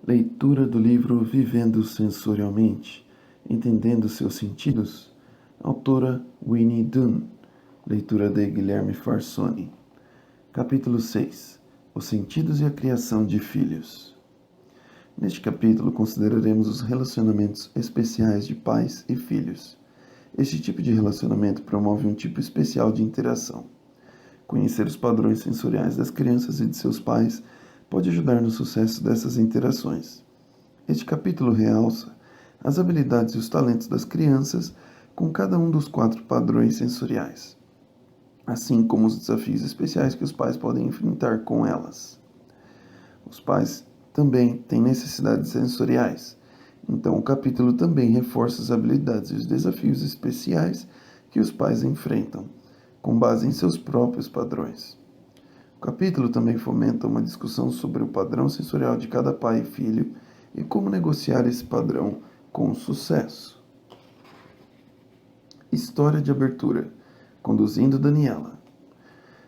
Leitura do livro Vivendo Sensorialmente, Entendendo Seus Sentidos, autora Winnie Dunn, leitura de Guilherme Farsoni. Capítulo 6. Os Sentidos e a Criação de Filhos. Neste capítulo consideraremos os relacionamentos especiais de pais e filhos. Este tipo de relacionamento promove um tipo especial de interação. Conhecer os padrões sensoriais das crianças e de seus pais pode ajudar no sucesso dessas interações. Este capítulo realça as habilidades e os talentos das crianças com cada um dos 4 padrões sensoriais, assim como os desafios especiais que os pais podem enfrentar com elas. Os pais também têm necessidades sensoriais, então o capítulo também reforça as habilidades e os desafios especiais que os pais enfrentam, com base em seus próprios padrões. O capítulo também fomenta uma discussão sobre o padrão sensorial de cada pai e filho e como negociar esse padrão com sucesso. História de abertura. Conduzindo Daniela.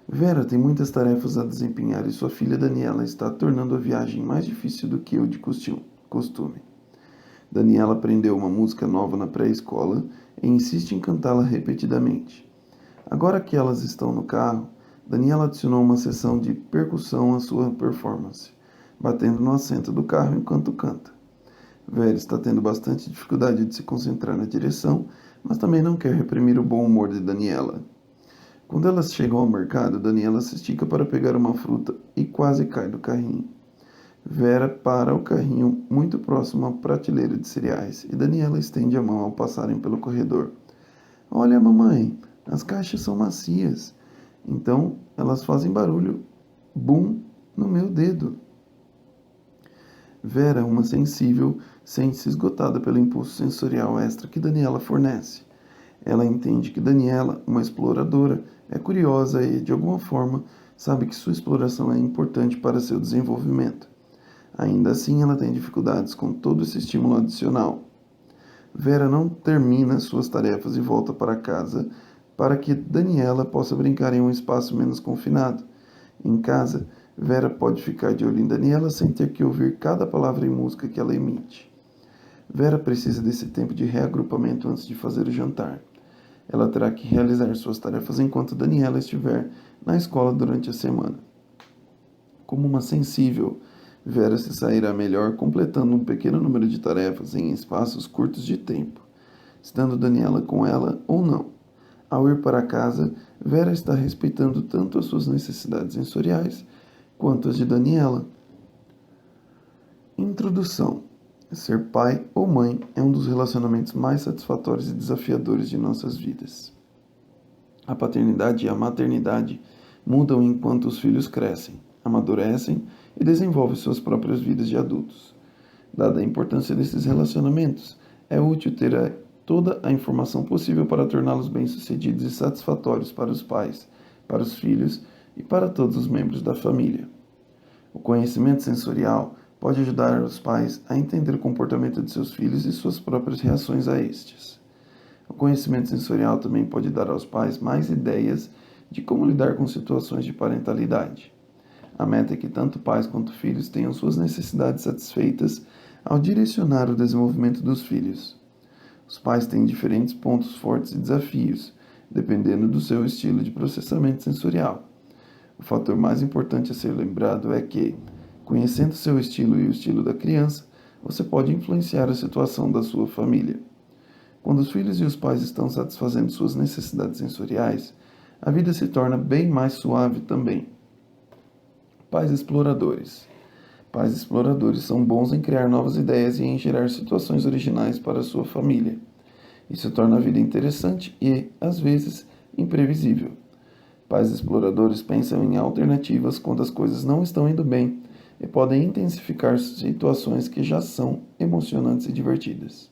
Vera tem muitas tarefas a desempenhar e sua filha Daniela está tornando a viagem mais difícil do que o de costume. Daniela aprendeu uma música nova na pré-escola e insiste em cantá-la repetidamente. Agora que elas estão no carro, Daniela adicionou uma sessão de percussão à sua performance, batendo no assento do carro enquanto canta. Vera está tendo bastante dificuldade de se concentrar na direção, mas também não quer reprimir o bom humor de Daniela. Quando elas chegam ao mercado, Daniela se estica para pegar uma fruta e quase cai do carrinho. Vera para o carrinho muito próximo à prateleira de cereais e Daniela estende a mão ao passarem pelo corredor. Olha, mamãe, as caixas são macias. Então elas fazem barulho, bum, no meu dedo. Vera, uma sensível, sente-se esgotada pelo impulso sensorial extra que Daniela fornece. Ela entende que Daniela, uma exploradora, é curiosa e, de alguma forma, sabe que sua exploração é importante para seu desenvolvimento. Ainda assim, ela tem dificuldades com todo esse estímulo adicional. Vera não termina suas tarefas e volta para casa para que Daniela possa brincar em um espaço menos confinado. Em casa, Vera pode ficar de olho em Daniela sem ter que ouvir cada palavra e música que ela emite. Vera precisa desse tempo de reagrupamento antes de fazer o jantar. Ela terá que realizar suas tarefas enquanto Daniela estiver na escola durante a semana. Como uma sensível, Vera se sairá melhor completando um pequeno número de tarefas em espaços curtos de tempo, estando Daniela com ela ou não. Ao ir para casa, Vera está respeitando tanto as suas necessidades sensoriais quanto as de Daniela. Introdução. Ser pai ou mãe é um dos relacionamentos mais satisfatórios e desafiadores de nossas vidas. A paternidade e a maternidade mudam enquanto os filhos crescem, amadurecem e desenvolvem suas próprias vidas de adultos. Dada a importância desses relacionamentos, é útil ter toda a informação possível para torná-los bem-sucedidos e satisfatórios para os pais, para os filhos e para todos os membros da família. O conhecimento sensorial pode ajudar os pais a entender o comportamento de seus filhos e suas próprias reações a estes. O conhecimento sensorial também pode dar aos pais mais ideias de como lidar com situações de parentalidade. A meta é que tanto pais quanto filhos tenham suas necessidades satisfeitas ao direcionar o desenvolvimento dos filhos. Os pais têm diferentes pontos fortes e desafios, dependendo do seu estilo de processamento sensorial. O fator mais importante a ser lembrado é que, conhecendo seu estilo e o estilo da criança, você pode influenciar a situação da sua família. Quando os filhos e os pais estão satisfazendo suas necessidades sensoriais, a vida se torna bem mais suave também. Pais exploradores. Pais exploradores são bons em criar novas ideias e em gerar situações originais para a sua família. Isso torna a vida interessante e, às vezes, imprevisível. Pais exploradores pensam em alternativas quando as coisas não estão indo bem e podem intensificar situações que já são emocionantes e divertidas.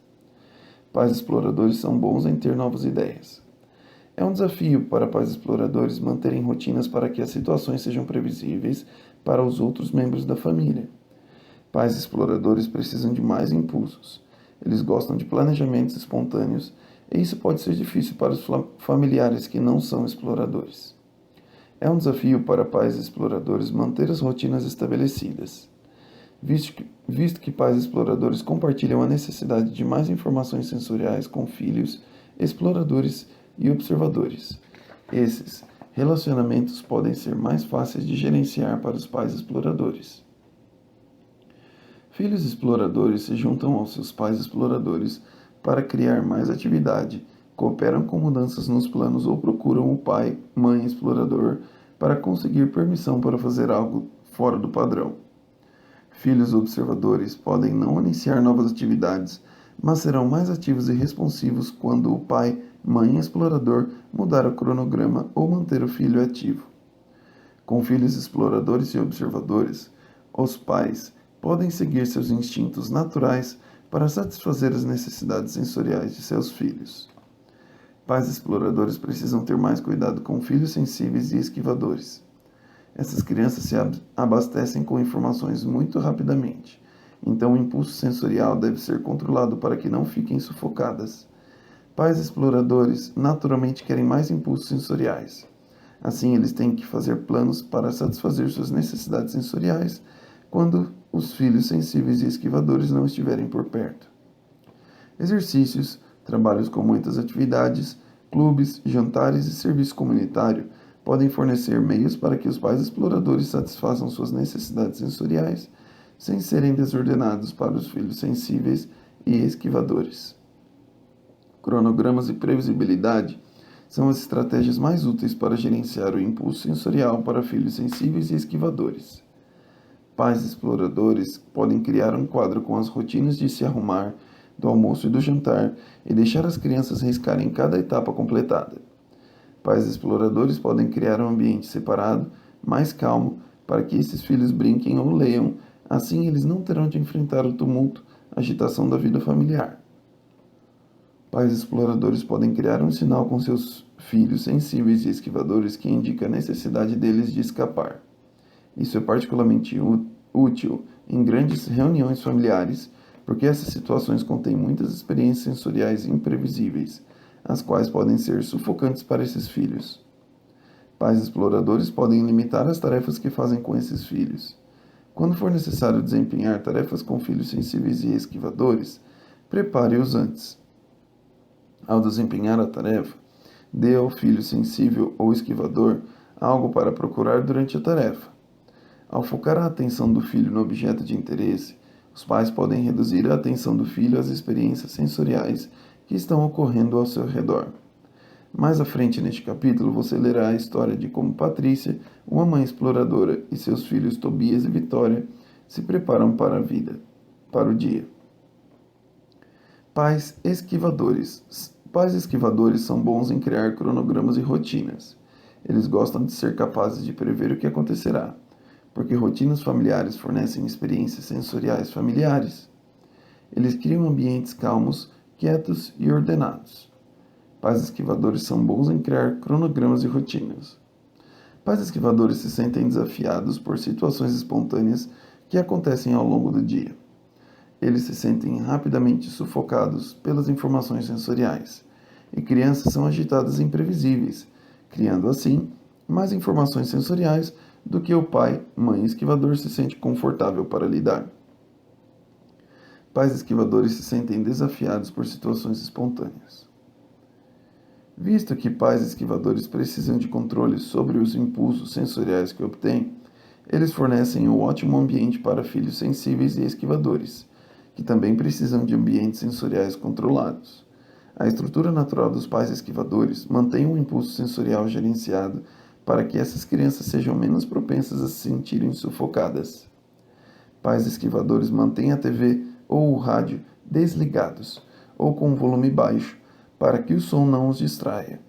Pais exploradores são bons em ter novas ideias. É um desafio para pais exploradores manterem rotinas para que as situações sejam previsíveis para os outros membros da família. Pais exploradores precisam de mais impulsos. Eles gostam de planejamentos espontâneos e isso pode ser difícil para os familiares que não são exploradores. É um desafio para pais exploradores manter as rotinas estabelecidas. visto que pais exploradores compartilham a necessidade de mais informações sensoriais com filhos exploradores e observadores. Esses relacionamentos podem ser mais fáceis de gerenciar para os pais exploradores. Filhos exploradores se juntam aos seus pais exploradores para criar mais atividade, cooperam com mudanças nos planos ou procuram o pai, mãe explorador para conseguir permissão para fazer algo fora do padrão. Filhos observadores podem não iniciar novas atividades, mas serão mais ativos e responsivos quando o pai, mãe explorador mudar o cronograma ou manter o filho ativo. Com filhos exploradores e observadores, os pais podem seguir seus instintos naturais para satisfazer as necessidades sensoriais de seus filhos. Pais exploradores precisam ter mais cuidado com filhos sensíveis e esquivadores. Essas crianças se abastecem com informações muito rapidamente, então o impulso sensorial deve ser controlado para que não fiquem sufocadas. Pais exploradores naturalmente querem mais impulsos sensoriais. Assim, eles têm que fazer planos para satisfazer suas necessidades sensoriais quando os filhos sensíveis e esquivadores não estiverem por perto. Exercícios, trabalhos com muitas atividades, clubes, jantares e serviço comunitário podem fornecer meios para que os pais exploradores satisfaçam suas necessidades sensoriais sem serem desordenados para os filhos sensíveis e esquivadores. Cronogramas e previsibilidade são as estratégias mais úteis para gerenciar o impulso sensorial para filhos sensíveis e esquivadores. Pais exploradores podem criar um quadro com as rotinas de se arrumar, do almoço e do jantar e deixar as crianças riscarem cada etapa completada. Pais exploradores podem criar um ambiente separado, mais calmo, para que esses filhos brinquem ou leiam, assim eles não terão de enfrentar o tumulto, a agitação da vida familiar. Pais exploradores podem criar um sinal com seus filhos sensíveis e esquivadores que indica a necessidade deles de escapar. Isso é particularmente útil em grandes reuniões familiares, porque essas situações contêm muitas experiências sensoriais imprevisíveis, as quais podem ser sufocantes para esses filhos. Pais exploradores podem limitar as tarefas que fazem com esses filhos. Quando for necessário desempenhar tarefas com filhos sensíveis e esquivadores, prepare-os antes. Ao desempenhar a tarefa, dê ao filho sensível ou esquivador algo para procurar durante a tarefa. Ao focar a atenção do filho no objeto de interesse, os pais podem reduzir a atenção do filho às experiências sensoriais que estão ocorrendo ao seu redor. Mais à frente neste capítulo você lerá a história de como Patrícia, uma mãe exploradora, e seus filhos Tobias e Vitória se preparam para a vida, para o dia. Pais esquivadores. Pais esquivadores são bons em criar cronogramas e rotinas. Eles gostam de ser capazes de prever o que acontecerá, porque rotinas familiares fornecem experiências sensoriais familiares. Eles criam ambientes calmos, quietos e ordenados. Pais esquivadores são bons em criar cronogramas e rotinas. Pais esquivadores se sentem desafiados por situações espontâneas que acontecem ao longo do dia. Eles se sentem rapidamente sufocados pelas informações sensoriais, e crianças são agitadas e imprevisíveis, criando assim mais informações sensoriais do que o pai, mãe esquivador se sente confortável para lidar. Pais esquivadores se sentem desafiados por situações espontâneas. Visto que pais esquivadores precisam de controle sobre os impulsos sensoriais que obtêm, eles fornecem um ótimo ambiente para filhos sensíveis e esquivadores, que também precisam de ambientes sensoriais controlados. A estrutura natural dos pais esquivadores mantém um impulso sensorial gerenciado para que essas crianças sejam menos propensas a se sentirem sufocadas. Pais esquivadores mantêm a TV ou o rádio desligados ou com volume baixo para que o som não os distraia.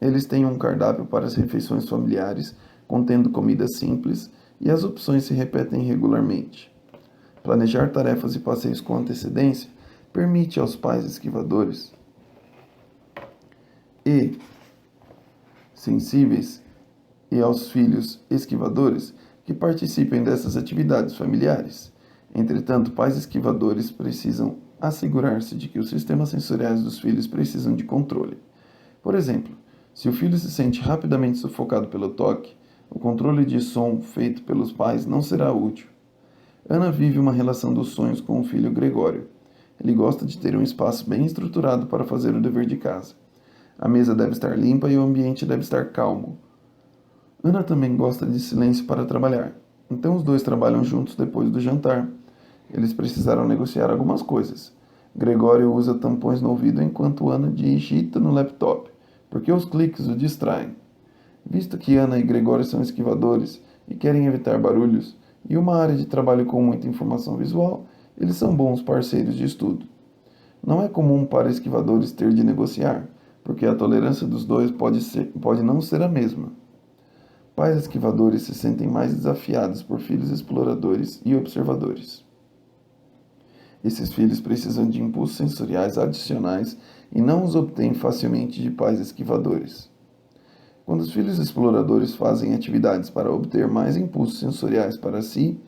Eles têm um cardápio para as refeições familiares, contendo comida simples, e as opções se repetem regularmente. Planejar tarefas e passeios com antecedência permite aos pais esquivadores e sensíveis e aos filhos esquivadores que participem dessas atividades familiares. Entretanto, pais esquivadores precisam assegurar-se de que os sistemas sensoriais dos filhos precisam de controle. Por exemplo, se o filho se sente rapidamente sufocado pelo toque, o controle de som feito pelos pais não será útil. Ana vive uma relação dos sonhos com o filho Gregório. Ele gosta de ter um espaço bem estruturado para fazer o dever de casa. A mesa deve estar limpa e o ambiente deve estar calmo. Ana também gosta de silêncio para trabalhar. Então os dois trabalham juntos depois do jantar. Eles precisaram negociar algumas coisas. Gregório usa tampões no ouvido enquanto Ana digita no laptop, porque os cliques o distraem. Visto que Ana e Gregório são esquivadores e querem evitar barulhos, e uma área de trabalho com muita informação visual, eles são bons parceiros de estudo. Não é comum para esquivadores ter de negociar, porque a tolerância dos dois pode não ser a mesma. Pais esquivadores se sentem mais desafiados por filhos exploradores e observadores. Esses filhos precisam de impulsos sensoriais adicionais e não os obtêm facilmente de pais esquivadores. Quando os filhos exploradores fazem atividades para obter mais impulsos sensoriais para si,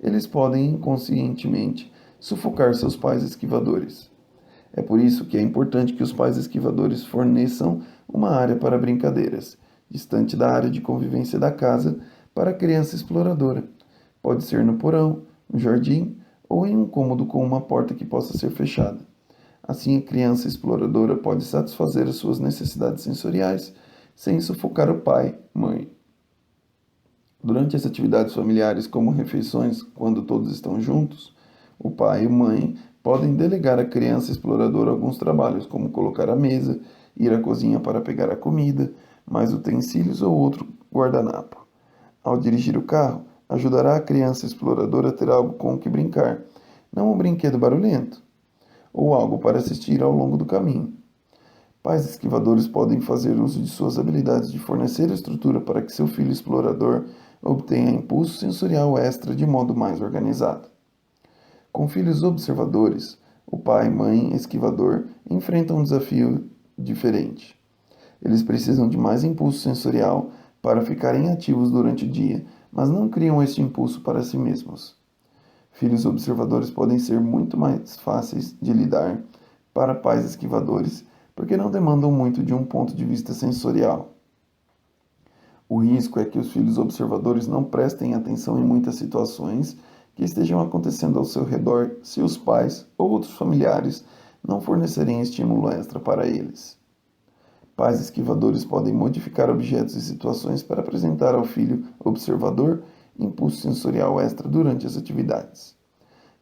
eles podem inconscientemente sufocar seus pais esquivadores. É por isso que é importante que os pais esquivadores forneçam uma área para brincadeiras, distante da área de convivência da casa, para a criança exploradora. Pode ser no porão, no jardim ou em um cômodo com uma porta que possa ser fechada. Assim, a criança exploradora pode satisfazer as suas necessidades sensoriais sem sufocar o pai, mãe. Durante as atividades familiares, como refeições, quando todos estão juntos, o pai e a mãe podem delegar à criança exploradora alguns trabalhos, como colocar a mesa, ir à cozinha para pegar a comida, mais utensílios ou outro guardanapo. Ao dirigir o carro, ajudará a criança exploradora a ter algo com o que brincar, não um brinquedo barulhento, ou algo para assistir ao longo do caminho. Pais esquivadores podem fazer uso de suas habilidades de fornecer estrutura para que seu filho explorador obtenha impulso sensorial extra de modo mais organizado. Com filhos observadores, o pai e mãe esquivador enfrentam um desafio diferente. Eles precisam de mais impulso sensorial para ficarem ativos durante o dia, mas não criam este impulso para si mesmos. Filhos observadores podem ser muito mais fáceis de lidar para pais esquivadores, porque não demandam muito de um ponto de vista sensorial. O risco é que os filhos observadores não prestem atenção em muitas situações que estejam acontecendo ao seu redor se os pais ou outros familiares não fornecerem estímulo extra para eles. Pais esquivadores podem modificar objetos e situações para apresentar ao filho observador impulso sensorial extra durante as atividades.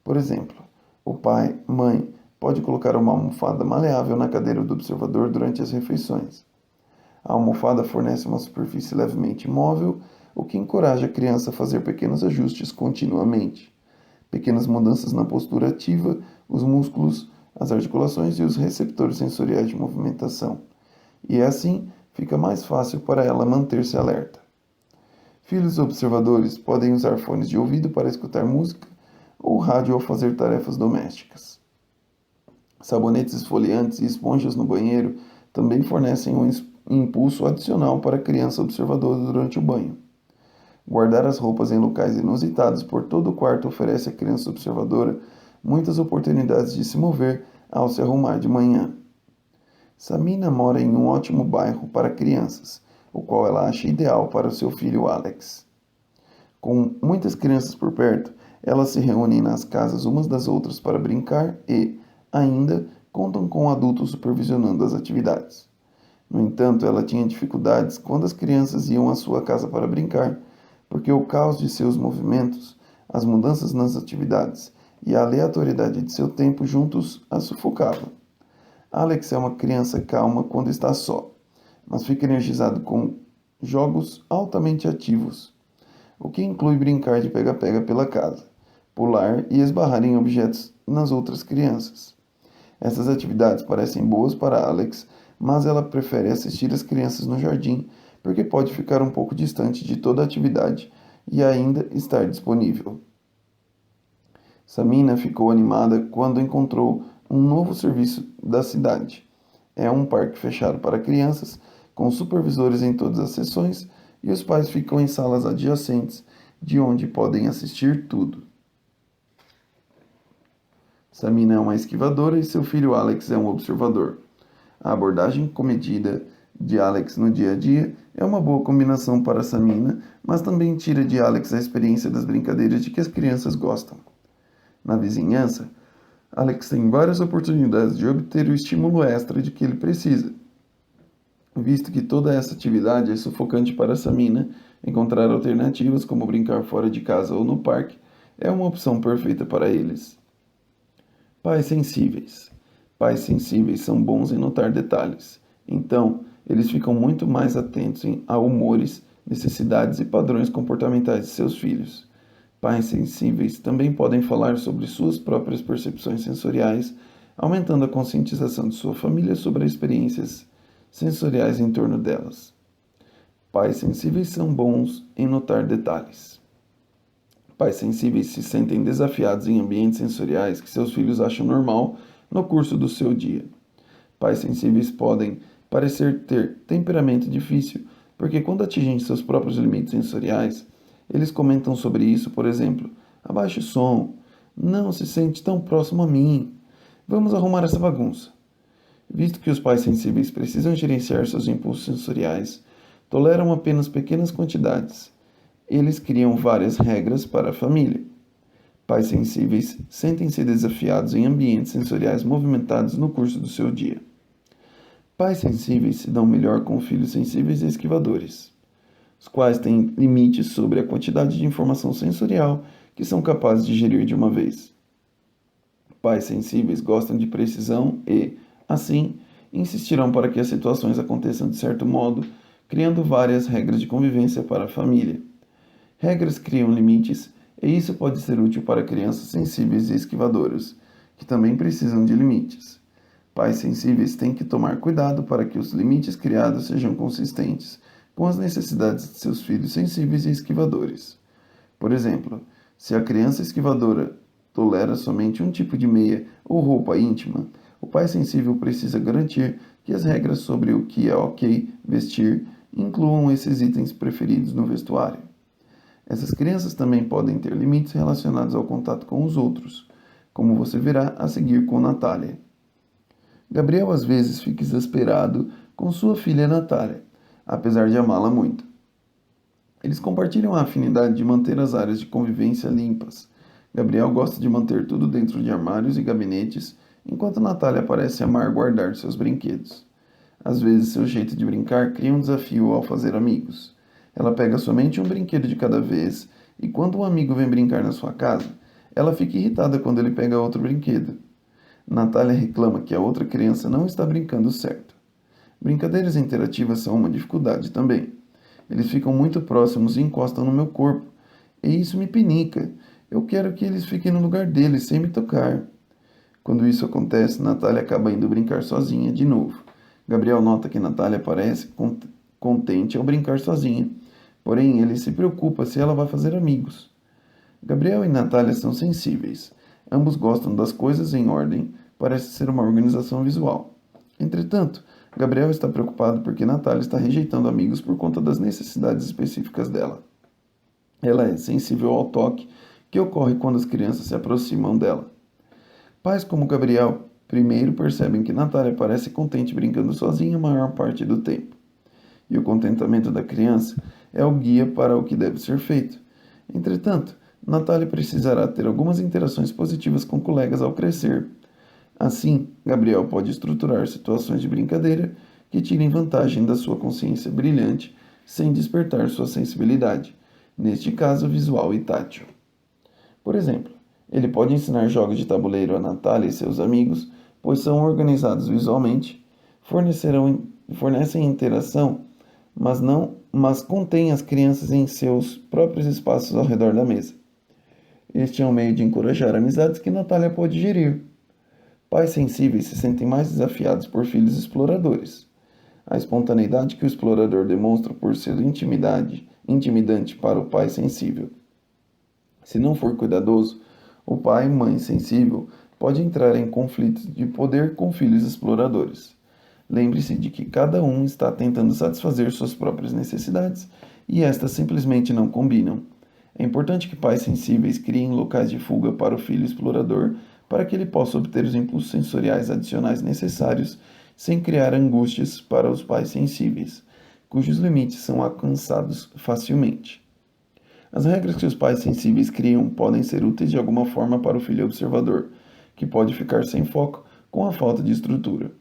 Por exemplo, o pai, mãe, pode colocar uma almofada maleável na cadeira do observador durante as refeições. A almofada fornece uma superfície levemente móvel, o que encoraja a criança a fazer pequenos ajustes continuamente. Pequenas mudanças na postura ativa os músculos, as articulações e os receptores sensoriais de movimentação. E assim fica mais fácil para ela manter-se alerta. Filhos observadores podem usar fones de ouvido para escutar música ou rádio ao fazer tarefas domésticas. Sabonetes esfoliantes e esponjas no banheiro também fornecem um impulso adicional para a criança observadora durante o banho. Guardar as roupas em locais inusitados por todo o quarto oferece à criança observadora muitas oportunidades de se mover ao se arrumar de manhã. Samina mora em um ótimo bairro para crianças, o qual ela acha ideal para o seu filho Alex. Com muitas crianças por perto, elas se reúnem nas casas umas das outras para brincar e, ainda, contam com adultos supervisionando as atividades. No entanto, ela tinha dificuldades quando as crianças iam à sua casa para brincar, porque o caos de seus movimentos, as mudanças nas atividades e a aleatoriedade de seu tempo juntos a sufocavam. Alex é uma criança calma quando está só, mas fica energizado com jogos altamente ativos, o que inclui brincar de pega-pega pela casa, pular e esbarrar em objetos nas outras crianças. Essas atividades parecem boas para Alex, mas ela prefere assistir as crianças no jardim porque pode ficar um pouco distante de toda a atividade e ainda estar disponível. Samina ficou animada quando encontrou um novo serviço da cidade. É um parque fechado para crianças, com supervisores em todas as sessões, e os pais ficam em salas adjacentes, de onde podem assistir tudo. Samina é uma esquivadora e seu filho Alex é um observador. A abordagem comedida de Alex no dia a dia é uma boa combinação para Samina, mas também tira de Alex a experiência das brincadeiras de que as crianças gostam. Na vizinhança, Alex tem várias oportunidades de obter o estímulo extra de que ele precisa. Visto que toda essa atividade é sufocante para Samina, encontrar alternativas como brincar fora de casa ou no parque é uma opção perfeita para eles. Pais sensíveis. Pais sensíveis são bons em notar detalhes. Então, eles ficam muito mais atentos a humores, necessidades e padrões comportamentais de seus filhos. Pais sensíveis também podem falar sobre suas próprias percepções sensoriais, aumentando a conscientização de sua família sobre as experiências sensoriais em torno delas. Pais sensíveis são bons em notar detalhes. Pais sensíveis se sentem desafiados em ambientes sensoriais que seus filhos acham normal no curso do seu dia. Pais sensíveis podem parecer ter temperamento difícil, porque quando atingem seus próprios limites sensoriais, eles comentam sobre isso, por exemplo, abaixe o som, não se sente tão próximo a mim, vamos arrumar essa bagunça. Visto que os pais sensíveis precisam gerenciar seus impulsos sensoriais, toleram apenas pequenas quantidades. Eles criam várias regras para a família. Pais sensíveis sentem-se desafiados em ambientes sensoriais movimentados no curso do seu dia. Pais sensíveis se dão melhor com filhos sensíveis e esquivadores, os quais têm limites sobre a quantidade de informação sensorial que são capazes de gerir de uma vez. Pais sensíveis gostam de precisão e, assim, insistirão para que as situações aconteçam de certo modo, criando várias regras de convivência para a família. Regras criam limites, e isso pode ser útil para crianças sensíveis e esquivadoras, que também precisam de limites. Pais sensíveis têm que tomar cuidado para que os limites criados sejam consistentes com as necessidades de seus filhos sensíveis e esquivadores. Por exemplo, se a criança esquivadora tolera somente um tipo de meia ou roupa íntima, o pai sensível precisa garantir que as regras sobre o que é ok vestir incluam esses itens preferidos no vestuário. Essas crianças também podem ter limites relacionados ao contato com os outros, como você verá a seguir com Natália. Gabriel às vezes fica exasperado com sua filha Natália, apesar de amá-la muito. Eles compartilham a afinidade de manter as áreas de convivência limpas. Gabriel gosta de manter tudo dentro de armários e gabinetes, enquanto Natália parece amar guardar seus brinquedos. Às vezes, seu jeito de brincar cria um desafio ao fazer amigos. Ela pega somente um brinquedo de cada vez, e quando um amigo vem brincar na sua casa, ela fica irritada quando ele pega outro brinquedo. Natália reclama que a outra criança não está brincando certo. Brincadeiras interativas são uma dificuldade também. Eles ficam muito próximos e encostam no meu corpo, e isso me pinica. Eu quero que eles fiquem no lugar deles, sem me tocar. Quando isso acontece, Natália acaba indo brincar sozinha de novo. Gabriel nota que Natália parece contente ao brincar sozinha, porém ele se preocupa se ela vai fazer amigos. Gabriel e Natália são sensíveis. Ambos gostam das coisas em ordem, parece ser uma organização visual. Entretanto, Gabriel está preocupado porque Natália está rejeitando amigos por conta das necessidades específicas dela. Ela é sensível ao toque que ocorre quando as crianças se aproximam dela. Pais como Gabriel primeiro percebem que Natália parece contente brincando sozinha a maior parte do tempo. E o contentamento da criança é o guia para o que deve ser feito. Entretanto, Natália precisará ter algumas interações positivas com colegas ao crescer. Assim, Gabriel pode estruturar situações de brincadeira que tirem vantagem da sua consciência brilhante sem despertar sua sensibilidade, neste caso visual e tátil. Por exemplo, ele pode ensinar jogos de tabuleiro a Natália e seus amigos, pois são organizados visualmente, fornecem interação, mas contêm as crianças em seus próprios espaços ao redor da mesa. Este é um meio de encorajar amizades que Natália pode gerir. Pais sensíveis se sentem mais desafiados por filhos exploradores. A espontaneidade que o explorador demonstra por ser intimidante para o pai sensível. Se não for cuidadoso, o pai, mãe sensível, pode entrar em conflitos de poder com filhos exploradores. Lembre-se de que cada um está tentando satisfazer suas próprias necessidades e estas simplesmente não combinam. É importante que pais sensíveis criem locais de fuga para o filho explorador para que ele possa obter os impulsos sensoriais adicionais necessários sem criar angústias para os pais sensíveis, cujos limites são alcançados facilmente. As regras que os pais sensíveis criam podem ser úteis de alguma forma para o filho observador, que pode ficar sem foco com a falta de estrutura.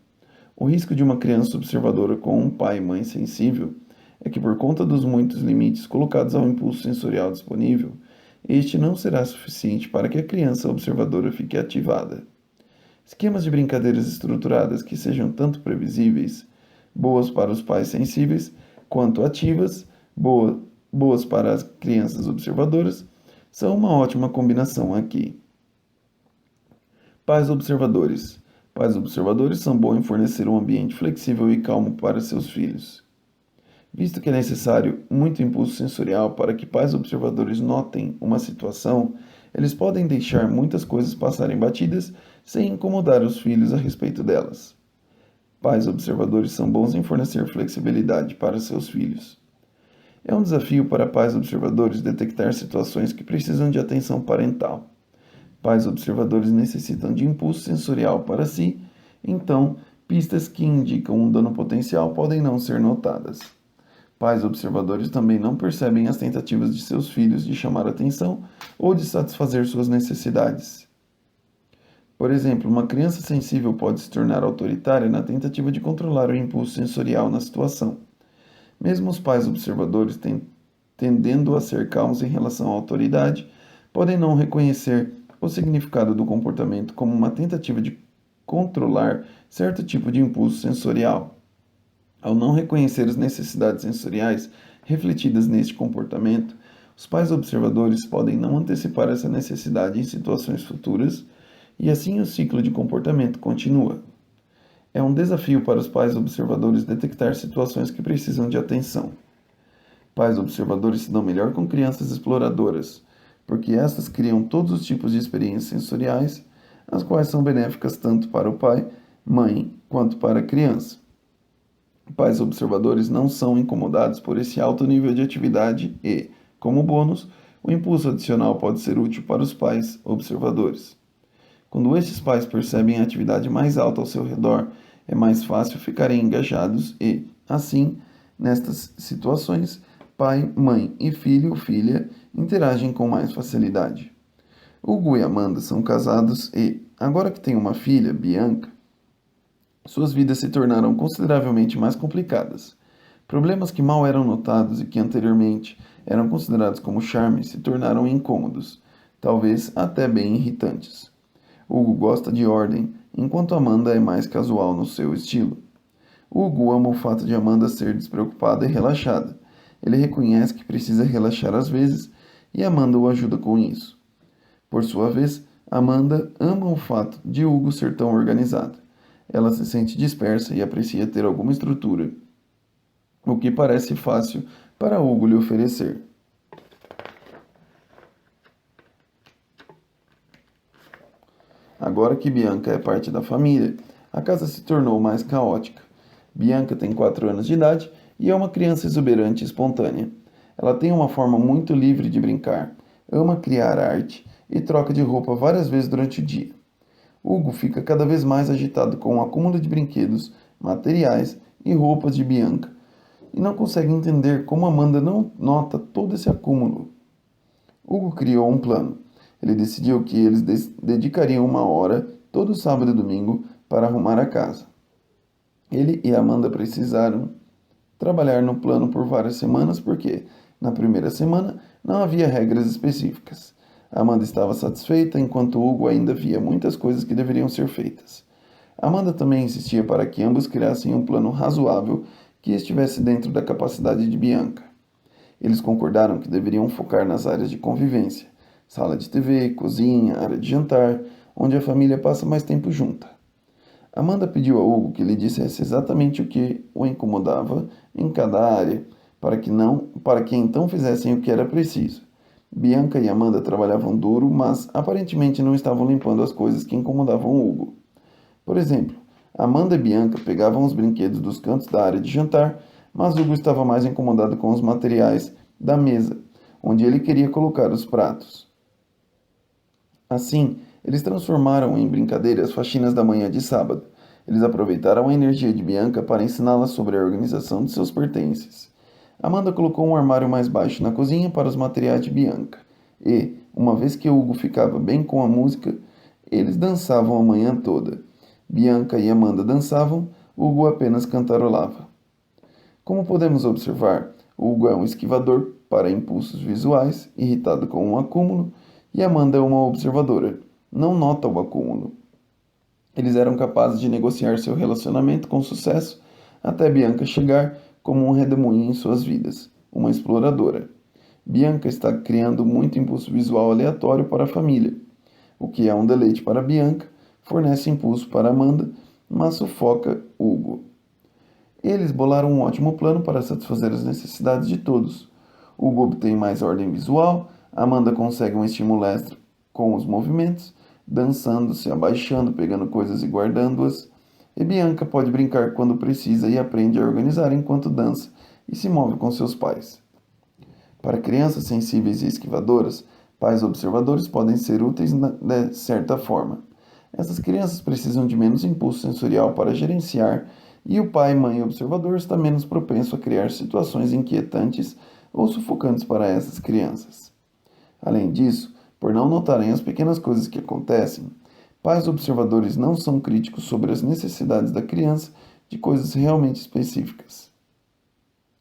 O risco de uma criança observadora com um pai e mãe sensível é que, por conta dos muitos limites colocados ao impulso sensorial disponível, este não será suficiente para que a criança observadora fique ativada. Esquemas de brincadeiras estruturadas que sejam tanto previsíveis, boas para os pais sensíveis, quanto ativas, boas para as crianças observadoras, são uma ótima combinação aqui. Pais observadores. Pais observadores são bons em fornecer um ambiente flexível e calmo para seus filhos. Visto que é necessário muito impulso sensorial para que pais observadores notem uma situação, eles podem deixar muitas coisas passarem batidas sem incomodar os filhos a respeito delas. Pais observadores são bons em fornecer flexibilidade para seus filhos. É um desafio para pais observadores detectar situações que precisam de atenção parental. Pais observadores necessitam de impulso sensorial para si, então pistas que indicam um dano potencial podem não ser notadas. Pais observadores também não percebem as tentativas de seus filhos de chamar atenção ou de satisfazer suas necessidades. Por exemplo, uma criança sensível pode se tornar autoritária na tentativa de controlar o impulso sensorial na situação. Mesmo os pais observadores tendendo a ser calmos em relação à autoridade, podem não reconhecer o significado do comportamento como uma tentativa de controlar certo tipo de impulso sensorial. Ao não reconhecer as necessidades sensoriais refletidas neste comportamento, os pais observadores podem não antecipar essa necessidade em situações futuras, e assim o ciclo de comportamento continua. É um desafio para os pais observadores detectar situações que precisam de atenção. Pais observadores se dão melhor com crianças exploradoras, porque estas criam todos os tipos de experiências sensoriais, as quais são benéficas tanto para o pai, mãe, quanto para a criança. Pais observadores não são incomodados por esse alto nível de atividade e, como bônus, o impulso adicional pode ser útil para os pais observadores. Quando estes pais percebem a atividade mais alta ao seu redor, é mais fácil ficarem engajados e, assim, nestas situações, pai, mãe e filho ou filha interagem com mais facilidade. Hugo e Amanda são casados e, agora que têm uma filha, Bianca, suas vidas se tornaram consideravelmente mais complicadas. Problemas que mal eram notados e que anteriormente eram considerados como charme se tornaram incômodos, talvez até bem irritantes. Hugo gosta de ordem, enquanto Amanda é mais casual no seu estilo. Hugo ama o fato de Amanda ser despreocupada e relaxada. Ele reconhece que precisa relaxar às vezes e Amanda o ajuda com isso. Por sua vez, Amanda ama o fato de Hugo ser tão organizado. Ela se sente dispersa e aprecia ter alguma estrutura, o que parece fácil para Hugo lhe oferecer. Agora que Bianca é parte da família, a casa se tornou mais caótica. Bianca tem 4 anos de idade e é uma criança exuberante e espontânea. Ela tem uma forma muito livre de brincar, ama criar arte e troca de roupa várias vezes durante o dia. Hugo fica cada vez mais agitado com o acúmulo de brinquedos, materiais e roupas de Bianca e não consegue entender como Amanda não nota todo esse acúmulo. Hugo criou um plano. Ele decidiu que eles dedicariam 1 hora todo sábado e domingo para arrumar a casa. Ele e Amanda precisaram trabalhar no plano por várias semanas porque, na primeira semana, não havia regras específicas. Amanda estava satisfeita, enquanto Hugo ainda via muitas coisas que deveriam ser feitas. Amanda também insistia para que ambos criassem um plano razoável que estivesse dentro da capacidade de Bianca. Eles concordaram que deveriam focar nas áreas de convivência, sala de TV, cozinha, área de jantar, onde a família passa mais tempo junta. Amanda pediu a Hugo que lhe dissesse exatamente o que o incomodava em cada área, para que então fizessem o que era preciso. Bianca e Amanda trabalhavam duro, mas aparentemente não estavam limpando as coisas que incomodavam Hugo. Por exemplo, Amanda e Bianca pegavam os brinquedos dos cantos da área de jantar, mas Hugo estava mais incomodado com os materiais da mesa, onde ele queria colocar os pratos. Assim, eles transformaram em brincadeira as faxinas da manhã de sábado. Eles aproveitaram a energia de Bianca para ensiná-la sobre a organização de seus pertences. Amanda colocou um armário mais baixo na cozinha para os materiais de Bianca. E, uma vez que Hugo ficava bem com a música, eles dançavam a manhã toda. Bianca e Amanda dançavam, Hugo apenas cantarolava. Como podemos observar, Hugo é um esquivador para impulsos visuais, irritado com um acúmulo, e Amanda é uma observadora, não nota o acúmulo. Eles eram capazes de negociar seu relacionamento com sucesso até Bianca chegar como um redemoinho em suas vidas, uma exploradora. Bianca está criando muito impulso visual aleatório para a família. O que é um deleite para Bianca, fornece impulso para Amanda, mas sufoca Hugo. Eles bolaram um ótimo plano para satisfazer as necessidades de todos. Hugo obtém mais ordem visual, Amanda consegue um estímulo extra com os movimentos, dançando, se abaixando, pegando coisas e guardando-as. E Bianca pode brincar quando precisa e aprende a organizar enquanto dança e se move com seus pais. Para crianças sensíveis e esquivadoras, pais observadores podem ser úteis de certa forma. Essas crianças precisam de menos impulso sensorial para gerenciar e o pai e mãe observador está menos propenso a criar situações inquietantes ou sufocantes para essas crianças. Além disso, por não notarem as pequenas coisas que acontecem, pais observadores não são críticos sobre as necessidades da criança de coisas realmente específicas.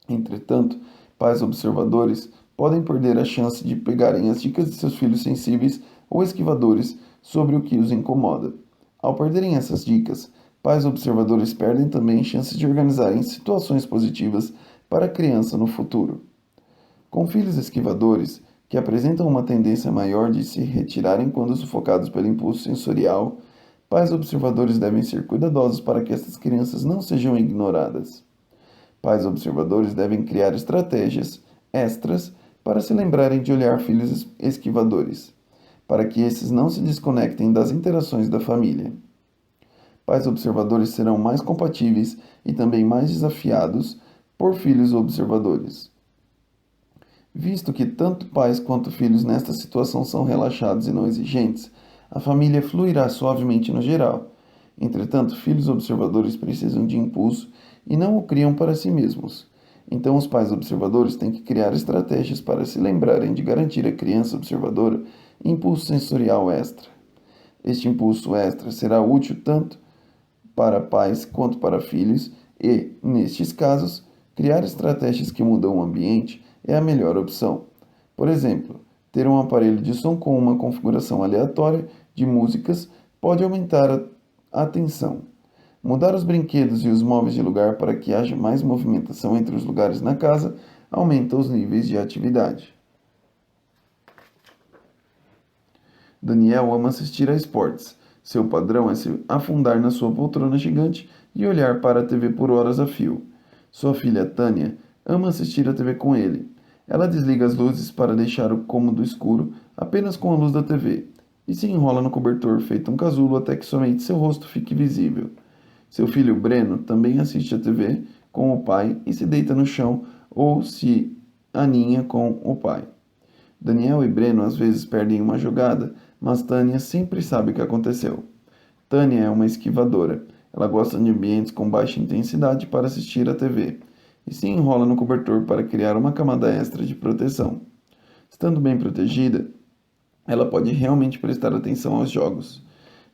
Entretanto, pais observadores podem perder a chance de pegarem as dicas de seus filhos sensíveis ou esquivadores sobre o que os incomoda. Ao perderem essas dicas, pais observadores perdem também chances de organizarem situações positivas para a criança no futuro. Com filhos esquivadores, que apresentam uma tendência maior de se retirarem quando sufocados pelo impulso sensorial, pais observadores devem ser cuidadosos para que essas crianças não sejam ignoradas. Pais observadores devem criar estratégias extras para se lembrarem de olhar filhos esquivadores, para que esses não se desconectem das interações da família. Pais observadores serão mais compatíveis e também mais desafiados por filhos observadores. Visto que tanto pais quanto filhos nesta situação são relaxados e não exigentes, a família fluirá suavemente no geral. Entretanto, filhos observadores precisam de impulso e não o criam para si mesmos. Então, os pais observadores têm que criar estratégias para se lembrarem de garantir à criança observadora impulso sensorial extra. Este impulso extra será útil tanto para pais quanto para filhos e, nestes casos, criar estratégias que mudam o ambiente é a melhor opção. Por exemplo, ter um aparelho de som com uma configuração aleatória de músicas pode aumentar a atenção. Mudar os brinquedos e os móveis de lugar para que haja mais movimentação entre os lugares na casa aumenta os níveis de atividade. Daniel ama assistir a esportes. Seu padrão é se afundar na sua poltrona gigante e olhar para a TV por horas a fio. Sua filha Tânia ama assistir a TV com ele. Ela desliga as luzes para deixar o cômodo escuro apenas com a luz da TV e se enrola no cobertor feito um casulo até que somente seu rosto fique visível. Seu filho Breno também assiste a TV com o pai e se deita no chão ou se aninha com o pai. Daniel e Breno às vezes perdem uma jogada, mas Tânia sempre sabe o que aconteceu. Tânia é uma esquivadora. Ela gosta de ambientes com baixa intensidade para assistir a TV e se enrola no cobertor para criar uma camada extra de proteção. Estando bem protegida, ela pode realmente prestar atenção aos jogos.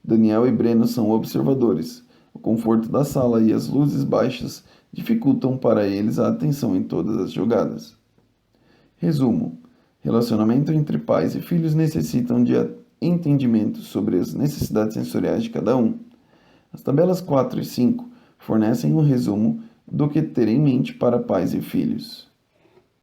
Daniel e Breno são observadores. O conforto da sala e as luzes baixas dificultam para eles a atenção em todas as jogadas. Resumo: relacionamento entre pais e filhos necessitam de entendimento sobre as necessidades sensoriais de cada um. As tabelas 4 e 5 fornecem um resumo do que ter em mente para pais e filhos.